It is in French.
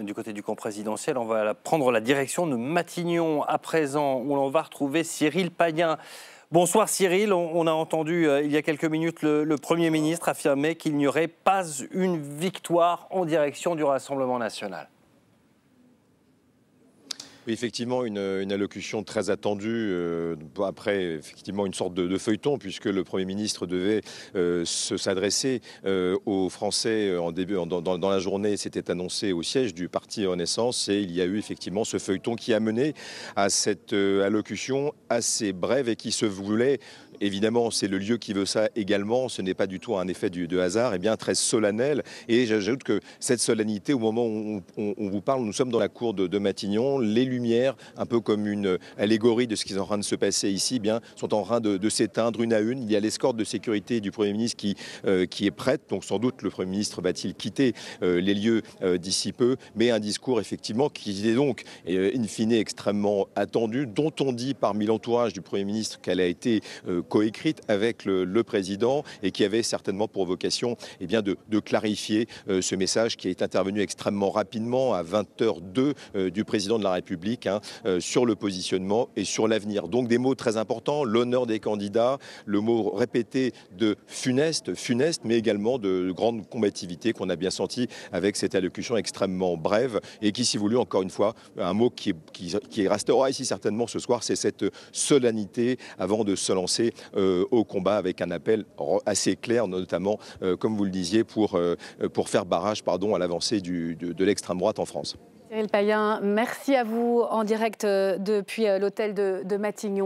Du côté du camp présidentiel, on va prendre la direction de Matignon à présent, où l'on va retrouver Cyril Payen. Bonsoir Cyril, on a entendu il y a quelques minutes le Premier ministre affirmer qu'il n'y aurait pas une victoire en direction du Rassemblement national. Oui, effectivement, une allocution très attendue après effectivement une sorte de feuilleton, puisque le Premier ministre devait s'adresser aux Français dans la journée. C'était annoncé au siège du parti Renaissance, et il y a eu effectivement ce feuilleton qui a mené à cette allocution assez brève et qui se voulait, évidemment, c'est le lieu qui veut ça également, ce n'est pas du tout un effet de hasard, et bien très solennel. Et j'ajoute que cette solennité, au moment où on vous parle, nous sommes dans la cour de Matignon, les lumières, un peu comme une allégorie de ce qui est en train de se passer ici, bien, sont en train de s'éteindre une à une. Il y a l'escorte de sécurité du Premier ministre qui est prête, donc sans doute le Premier ministre va-t-il quitter les lieux d'ici peu, mais un discours effectivement qui est donc in fine extrêmement attendu, dont on dit parmi l'entourage du Premier ministre qu'elle a été coécrite avec le président et qui avait certainement pour vocation de clarifier ce message qui est intervenu extrêmement rapidement à 20h02 du président de la République sur le positionnement et sur l'avenir. Donc des mots très importants, l'honneur des candidats, le mot répété de funeste, mais également de grande combativité qu'on a bien senti avec cette allocution extrêmement brève et qui, si voulu, encore une fois, un mot qui restera ici certainement ce soir, c'est cette solennité avant de se lancer au combat avec un appel assez clair, notamment, comme vous le disiez, pour faire barrage à l'avancée de l'extrême droite en France. Cyril Payen, merci à vous en direct depuis l'hôtel de Matignon.